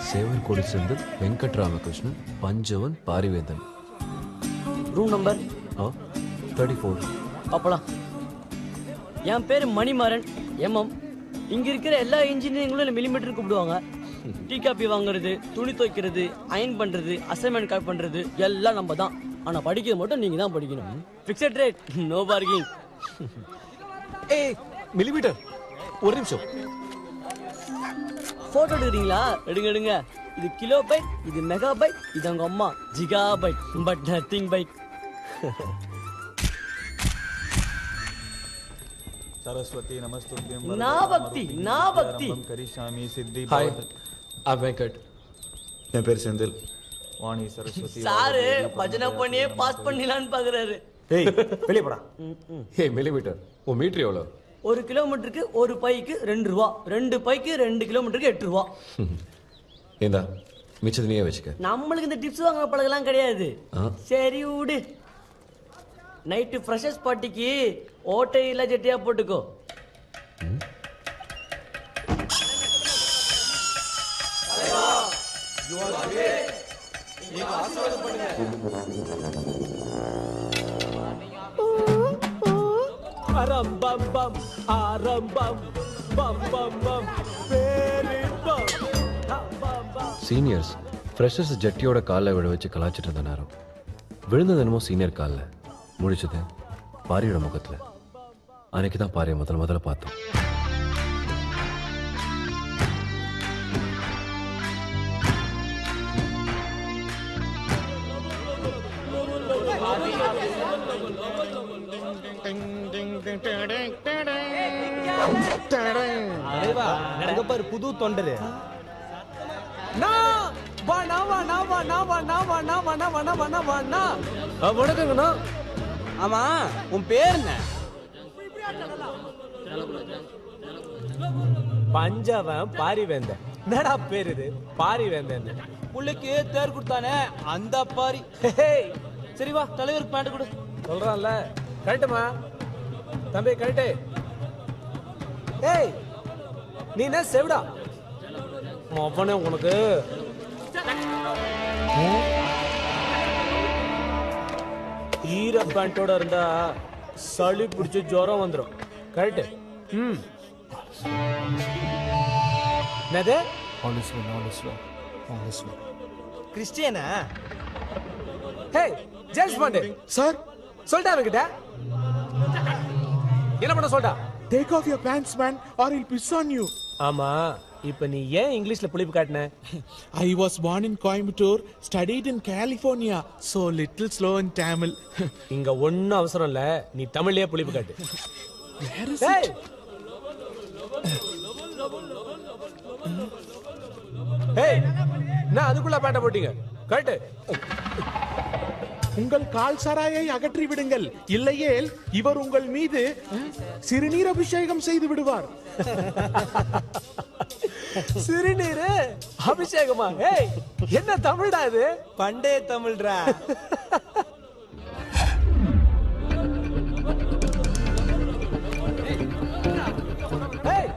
சேவன் கோடி Senthil, Venkatramakrishnan, Panchavan, Pariventhan. Room number 34. அப்பலாம். என் பேர் மணிமாறன் MM. இங்க இருக்கிற எல்லா இன்ஜினியரிங்களும் மில்லிமீட்டர் கூப்பிடுவாங்க. டீ காப்பி வாங்குறது, துணி துவைக்கிறது, அயன் பண்றது, அசைன்மெண்ட் கால் பண்றது எல்லாம் நம்ம தான். ஆனா படிக்கிறது மட்டும் நீங்க தான் படிக்கணும். Fixed rate, no parking. ஏய் மில்லிமீட்டர், ஒரு நிமிஷம். போட்டோ எடுக்கிறீங்களா? எடுங்க எடுங்க. இது கிலோ பைட், இது மெகா பைட், இது அவங்க அம்மா giga byte, but nothing byte. Saraswati नमस्तुभ्यं ना भक्ति करिष्यामि सिद्धि हाय, I'm வெங்கட். என் பேர் செந்தில். வாணி சரஸ்வதி சாரு பஜனை பண்ணியே பாஸ் பண்ணிடலான்னு பாக்குறாரு. ஏய் வெளிய போடா. ஏய் மில்லிமீட்டர், உன் மீட்டர் எவ்வளோ? 1 கிலோமீட்டருக்கு 1 பைக்கு 2 ரூபா, 2 பைக்கு 2 கிலோமீட்டருக்கு 8 ரூபா. ஏண்டா மிச்சத்தை நீயே வச்சுக்க. நம்மளுக்கு இந்த டிப்ஸ் வாங்க பழகலாம் கிடையாது. சரி விடு. நைட்டு ஃப்ரெஷர்ஸ் பார்ட்டிக்கு ஓட்டை இல்ல ஜெட்டியா போட்டுக்கோ. அரம்பம் ஆரம்பம் பம் பம் பம் பேரின்பம். சீனியர்ஸ் ஃப்ரெஷர்ஸ் ஜட்டியோட காலில் விழ வச்சு கலாச்சிட்டு இருந்த நேரம் விழுந்தது என்னமோ சீனியர் காலில், முடிச்சது பாரியோட முகத்தில். அன்னைக்கு தான் பாரியை முதல்ல பார்த்தோம். பாரு புது தொண்டரு. வணக்கங்கண்ணா. ஆமா உன் பேர் என்ன? பஞ்சவன் பாரிவேந்தன். என்னடா பேர் இது பாரிவேந்தன்? புள்ளைக்கு தேர் கொடுத்தானே அந்த பாரி. சரி வா தலைவருக்கு பேண்ட் கொடு. சொல்றான்ல கரெக்டுமா தம்பி, கரெக்டு. ஏய் நீ என்ன செவிடா அவனே உனக்கு ஈர பேண்டோட இருந்தா சளி பிடிச்சு ஜுரம் வந்துடும். கரெக்ட். என்னது கிறிஸ்டியனா? ஹே ஜேம்ஸ் பாண்ட் சார், சொல்லிட்டா அவன்கிட்ட என்ன பண்ண சொல்லிட்டா? take off your pants man or he'll piss on you. ஆமா இப்ப நீ ஏன் இங்கிலீஷ்ல புளிப்பு காட்டின? I was born in Coimbatore, studied in California, so little slow in Tamil. இங்க ஒண்ணும் அவசரம் இல்ல, நீ தமிழ்லயே புளிப்பு காட்டு. Where is ஏய் it? ஏய் நான் அதுக்குள்ள பேண்ட போட்டீங்க கரெக்ட். உங்கள் கால் சராயை அகற்றி விடுங்கள், இல்லையேல் இவர் உங்கள் மீது சிறுநீர் அபிஷேகம் செய்து விடுவார். சிறுநீர் அபிஷேகமா? ஏய் என்ன தமிழ்டா இது? பண்டே தமிழ்டா. ஏய்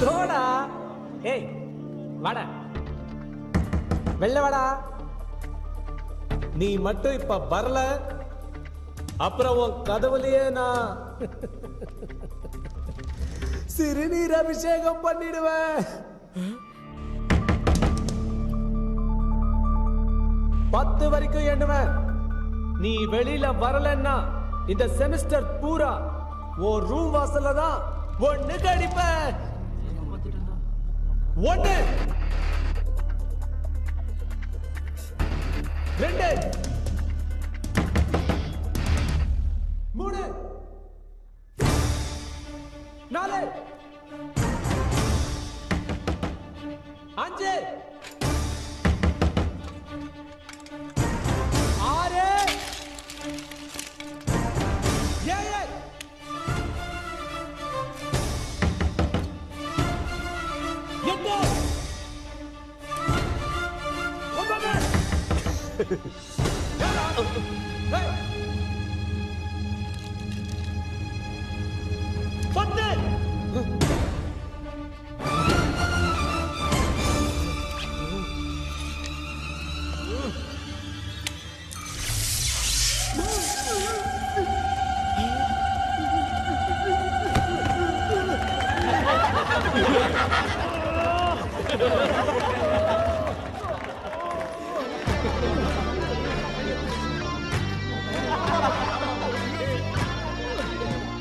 சோடா. ஏய் வாடா வெள்ள வாடா. நீ மட்டும் இப்ப வரல, அப்புறம் உன் கதவுலயே நான் சிறுநீர் அபிஷேகம் பண்ணிடுவேன். 10 வரைக்கும் எண்ணுவேன். நீ வெளியில வரலன்னா இந்த செமிஸ்டர் பூரா உன் ரூம் வாசல்ல தான் ஒண்ணு கடிப்பேன். 1 2 3 4 5 6 7 8 9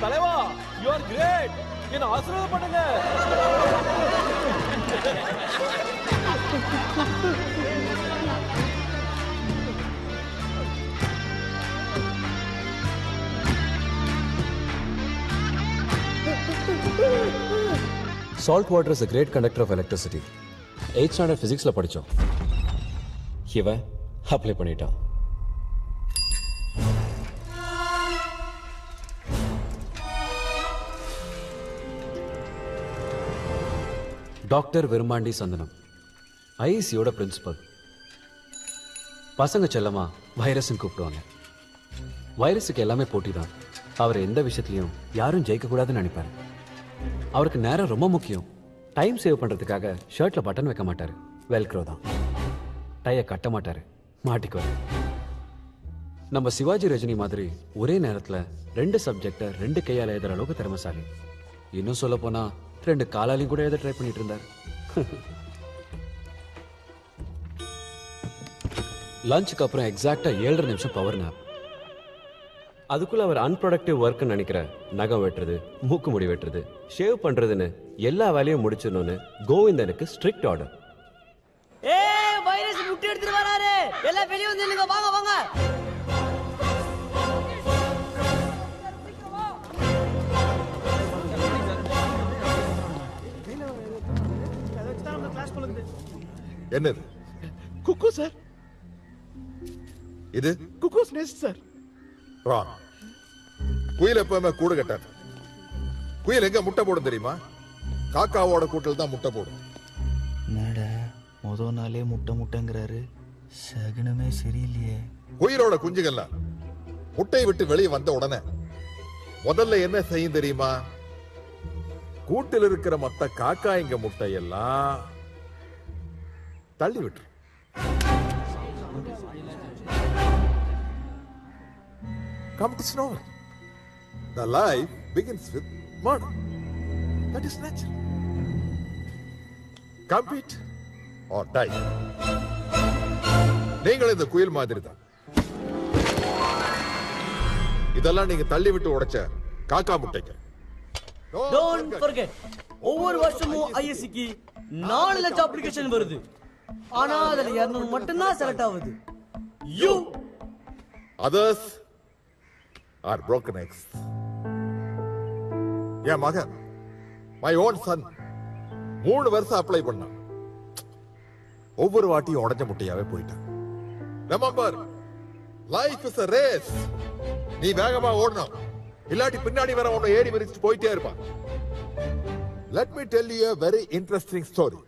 தலைவா, you are great. என்ன ஆசீர்வாதம் பண்ணுங்க. Salt water is a great conductor of electricity. 8th standard physicsல படிச்சோம். இவன் அப்ளை பண்ணிட்டான். டாக்டர் விரும்பாண்டி சந்தனம், ஐசியோட பிரின்சிபல். பசங்க செல்லமா வைரஸ்ன்னு கூப்பிடுவாங்க. வைரஸுக்கு எல்லாமே போட்டி தான். அவர் எந்த விஷயத்திலையும் யாரும் ஜெயிக்கக்கூடாதுன்னு நினைப்பாரு. அவருக்கு நேரம் ரொம்ப முக்கியம். டைம் சேவ் பண்றதுக்காக ஷர்ட்ல பட்டன் வைக்க மாட்டாரு, வெல்க்ரோ தான். டைய கட்ட மாட்டாரு, மாட்டிக்குவாரு. நம்ம சிவாஜி ரஜினி மாதிரி ஒரே நேரத்துல 2 சப்ஜெக்ட 2 கையால எழுதுற அளவுக்கு திறமைசாலி. இன்னும் சொல்ல போனா 2 காலாலையும் கூட எழுத ட்ரை பண்ணிட்டு இருந்தார். லஞ்சுக்கு அப்புறம் எக்ஸாக்டா 7:30 நிமிஷம் பவர் நேப். அதுக்குள்ள அவர் அன்ப்ரொடக்டிவ் ஒர்க் நினைக்கிற நகம் வெட்டுறது, மூக்கு முடி வெட்டுறது, ஷேவ் பண்றதுன்னு எல்லா வேலையும் முடிச்சிடணும்னு கோவிந்தனுக்கு ஸ்ட்ரிக்ட் ஆர்டர். வைரஸ் முட்டை எடுத்துட்டு வராரு, எல்லாம் வெளிய வந்து நில்லுங்க, வாங்க வாங்க. என்னது? குக்கு சார். இது குக்கூஸ் நெஸ்ட் சார். ராங். குயில் எப்பவுமே கூடு கட்டாது. குயில் எங்க முட்டை போடும் தெரியுமா? காக்காவோட கூட்டில் தான் முட்டை போடும். என்னடா முதல் நாளே முட்டை முட்டைங்கிறாரு, சகுனமே சரியில்லையே. குயிலோட குஞ்சுகள்லாம் முட்டையை விட்டு வெளியே வந்த உடனே முதல்ல என்ன செய்யும் தெரியுமா? கூட்டில் இருக்கிற மொத்த காக்காய்ங்க முட்டையெல்லாம் தள்ளி விட்டுரும். Competition over. The life begins with murder. That is natural. Compete or die. நீங்கள் இந்த குயில் மாதிரி தான். இதெல்லாம் நீங்க தள்ளி விட்டு உடைச்ச காக்கா முட்டைங்க. Don't forget, ஒவ்வொரு வருஷமும் ஐஎஸ்சிக்கு 4 லட்சம் அப்ளிகேஷன் வருது. ஆனா அதுல 200 மட்டும் தான் செலக்ட் ஆகுது. You Others are broken eggs. என் மகன், my own son, 3 வருஷம் அப்ளை பண்ணான். ஒவ்வொரு வாட்டியும் உடைஞ்ச முட்டையாவே போயிட்டான். Remember, life is a race. நீ வேகமா ஓடணும், இல்லாட்டி பின்னாடி வர உன்னை ஏறி மிதிச்சு போயிட்டே இருப்பான். Let me tell you a very interesting story.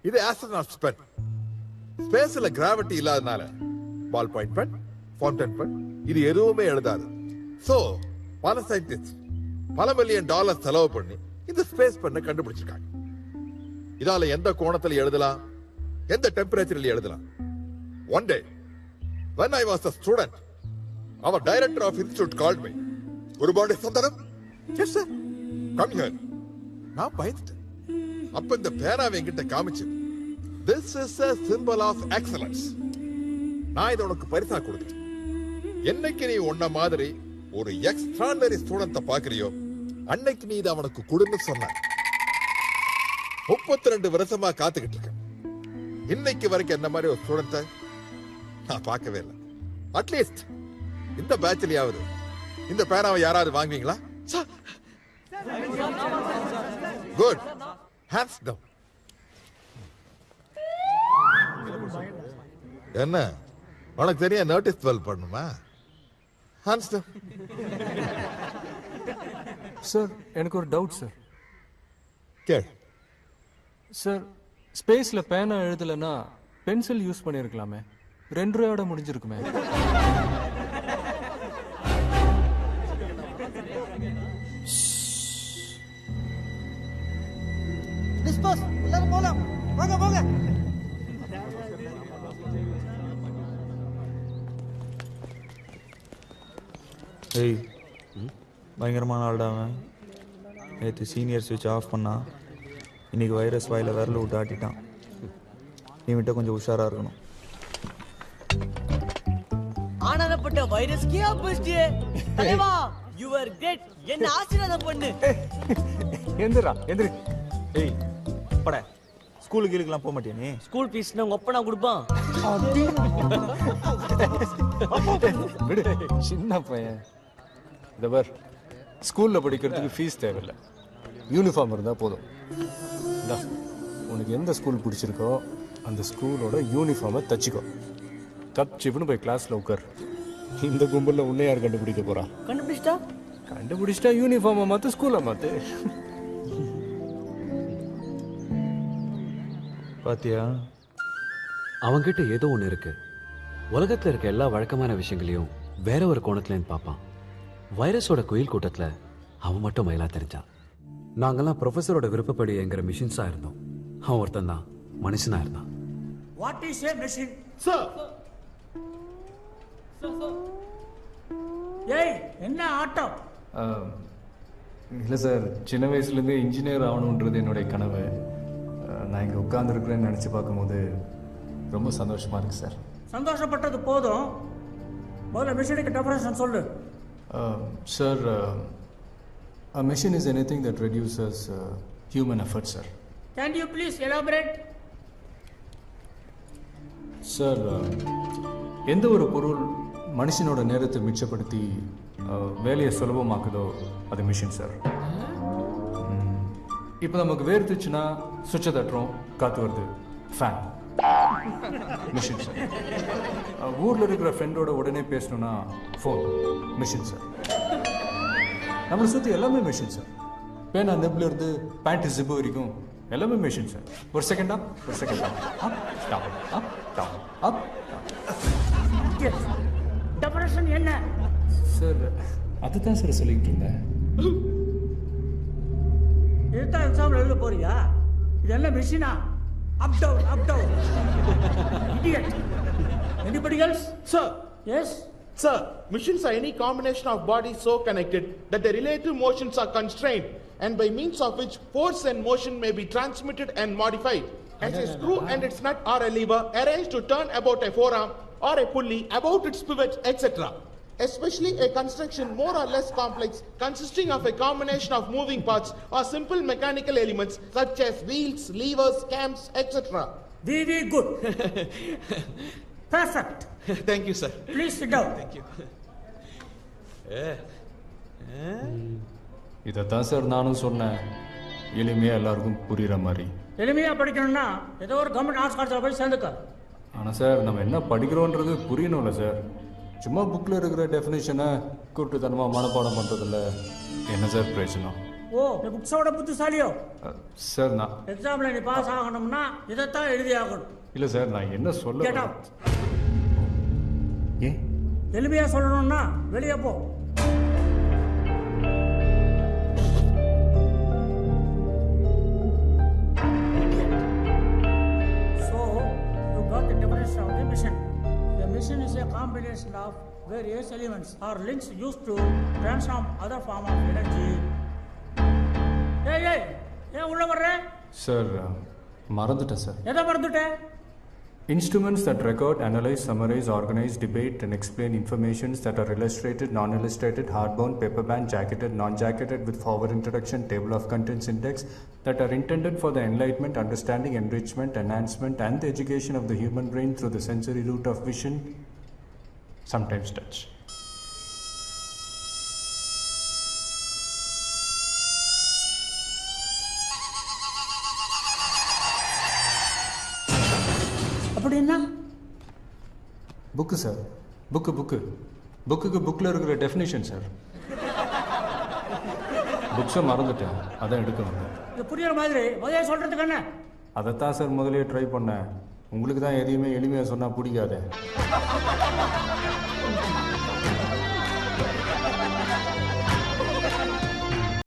இது astronauts pen. ஸ்பேஸ்ல கிராவிட்டி இல்லாதனால ball point pen, fountain pen இது எதுவுமே எழுதாது. சோ பல சயின்டிஸ்ட் பல மில்லியன் டாலர் செலவு பண்ணி இந்த ஸ்பேஸ் பென்னை கண்டுபிடிச்சிருக்காங்க. இதால எந்த கோணத்துல எழுதலாம், எந்த டெம்பரேச்சர்ல எழுதலாம். One day when I was a student, our director of institute called me. குருபாண்டி சந்தனம், yes sir, come here. நான் பயந்துட்டேன். அப்ப இந்த பேனாவை என்கிட்ட காமிச்சு, this is a symbol of excellence. நான் இதை உனக்கு பரிசா கொடுத்தேன். என்னைக்கு நீ உன்ன மாதிரி ஒரு எக்ஸ்ட்ராடனரி ஸ்டூடெண்ட பாக்குறியோ அன்னைக்கு நீ இதை அவனுக்கு கொடுன்னு சொன்ன. 32 வருஷமா காத்துக்கிட்டு இருக்கேன். இன்னைக்கு வரைக்கும் என்ன மாதிரி ஒரு ஸ்டூடெண்ட நான் பார்க்கவே இல்லை. அட்லீஸ்ட் இந்த பேட்ச்லயாவது இந்த பேனாவை யாராவது வாங்குவீங்களா? Good, hands down. என்ன உனக்கு தெரிய நோட்டீஸ் வெல் பண்ணுமா? Hands down. சார் எனக்கு ஒரு டவுட் சார். கேள். சார் ஸ்பேஸ்ல பேனா எழுதலைன்னா பென்சில் யூஸ் பண்ணியிருக்கலாமே, 2 ரூபாயோட முடிஞ்சிருக்குமே. டிஸ்போஸ், எல்லாரும் போலாம், வாங்க வாங்க. ஏய் பயங்கரமான ஆள்டா அவன். நேற்று சீனியர் சுவிட்ச் ஆஃப் பண்ணா இன்னைக்கு வைரஸ் வாயில் விரல விட்டு ஆட்டிட்டான். நீ விட்ட கொஞ்சம் உஷாராக இருக்கணும். ஆனந்தப்பட்ட வைரஸ்க்கே ஆப்போசிட்டே தலைவா யூ ஆர் கிரேட். என்ன ஆசீர்வாதம் பண்ணு. எந்திரா எந்திரி. ஏய் பட ஸ்கூலுக்கு கீழுக்கெல்லாம் போக மாட்டியா நீ? ஸ்கூல் ஃபீஸ் உங்க அப்பா நான் கொடுப்பான். விடு, சின்ன பையன். இந்த பார், ஸ்கூல்ல படிக்கிறதுக்கு ஃபீஸ் தேவையில்லை, யூனிஃபார்ம் இருந்தா போதும். இந்தா, உனக்கு எந்த ஸ்கூல் பிடிச்சிருக்கோ அந்த ஸ்கூலோட யூனிஃபார்மை தச்சுக்கோ. கப் சிப்னு போய் கிளாஸ்ல உட்கார். இந்த கும்பலில் உன்னை யார் கண்டுபிடிக்க போறா? கண்டுபிடிச்சிட்டா யூனிஃபார்மை மாற்று, ஸ்கூலை மாற்று. பாத்தியா, அவன்கிட்ட ஏதோ ஒன்று இருக்கு. உலகத்தில் இருக்க எல்லா வழக்கமான விஷயங்களையும் வேற ஒரு கோணத்துலேருந்து பார்ப்பான். வைரஸோட குயில் கூட்டத்தில் அவன் மட்டும் மயிலா தெரிஞ்சான். நாங்கெல்லாம் ப்ரொஃபஸரோட விருப்பப்படி எங்கிற மிஷின்ஸா இருந்தோம். அவன் ஒருத்தன் தான் மனுஷனா இருந்தான். What is a machine? Sir ஏய் என்ன ஆட்டம்? இல்லை சார், சின்ன வயசுலேருந்து இன்ஜினியர் ஆகணுன்றது என்னுடைய கனவு. நான் இங்கே உட்காந்துருக்குறேன்னு நினச்சி பார்க்கும்போது ரொம்ப சந்தோஷமாக இருக்குது சார். சந்தோஷப்பட்டது போதும், முதல்ல மிஷினுக்கு டெஃபரேஷன் சொல்லு. Sir, a machine is anything that reduces human effort, sir. Can you please elaborate? Sir, எந்த ஒரு பொருள் மனுஷனோட நேரத்தை மிச்சப்படுத்தி வேலையை சுலபமாக்குதோ அது மிஷின் சார். இப்போ நமக்கு வேர்த்துச்சுன்னா சுவிட்சை தட்டுறோம், காற்று வருது, ஃபேன், மிஷின் சார். ஊரில் இருக்கிற ஃப்ரெண்டோட உடனே பேசணும்னா ஃபோன், மிஷின் சார். நம்மளை சுற்றி எல்லாமே மிஷின் சார். பேனா நெப்பில் இருந்து பேண்ட் ஜிப்பு வரைக்கும் எல்லாமே மிஷின் சார். ஒரு செகண்டா, ஒரு செகண்டா, அப் டவுன், அப் டவுன், அப் டெஃபரேஷன் என்ன? சார், அதுதான் சார் சொல்லிட்டு இருந்தேன். இதுதான் எக்ஸாம்பிள் எழுத போறியா? இது என்ன மிஷினா? Up down, up down. Idiot. Anybody else? Sir, Yes. sir, machines are any combination of bodies so connected that their relative motions are constrained and by means of which force and motion may be transmitted and modified. As a screw and its nut or a lever arranged to turn about a forearm or a pulley about its pivot, etc. Especially a construction more or less complex consisting of a combination of moving parts or simple mechanical elements such as wheels, levers, cams, etc. Very good. Perfect. Thank you, sir. Please sit down. Thank you. இதைத்தான் sir நானும் சொன்னேன், எளிமையாக எல்லாருக்கும் புரிகிற மாதிரி. எளிமையாக படிக்கணும்னா ஏதோ ஒரு கவர்மெண்ட் ஆர்ட்ஸ் காலேஜில் போய் சேர்ந்துக்க. ஆனால் சார், நம்ம என்ன படிக்கிறோன்றது புரியணும்ல சார். சும்மா புக்கில் இருக்கிற டெஃபினேஷனை கூட்டுத்தனமாக மனப்பாடம் பண்ணுறதில்ல என்ன சார் பிரயோஜனம்? ஓ, நீ புக்ஸோட புத்திசாலியோ? சார், நான் எக்ஸாமில் நீ பாஸ் ஆகணும்னா இதைத்தான் எழுதி ஆகணும். இல்லை சார், நான் என்ன Get சொல்ல out. ஏன்? எளிமையாக சொல்லணும்னா வெளியே போ. So, you got the definition of the mission. The mission is a combination of various elements or links used to transform other form of energy. ஏய் ஏன் உள்ள வர்ற? சார், மறந்துட்டேன் சார். எதை மறந்துட்டேன்? Instruments that record, analyze, summarize, organize, debate and explain informations that are illustrated, non-illustrated, hardbound, paperbound, jacketed, non-jacketed with forward introduction, table of contents index that are intended for the enlightenment, understanding, enrichment, enhancement and the education of the human brain through the sensory route of vision, sometimes touch. அப்படின்னா book sir, புக்குக்கு புக்கில் இருக்கிற definition sir. புக்ஸை மறந்துட்டேன், அதான் எடுக்க வந்தேன். இது புரியுற மாதிரி முதல்ல சொல்றதுக்கு என்ன? அதைத்தான் சார் முதலே ட்ரை பண்ணேன். உங்களுக்கு தான் எதையுமே எளிமையாக சொன்னால் பிடிக்காது.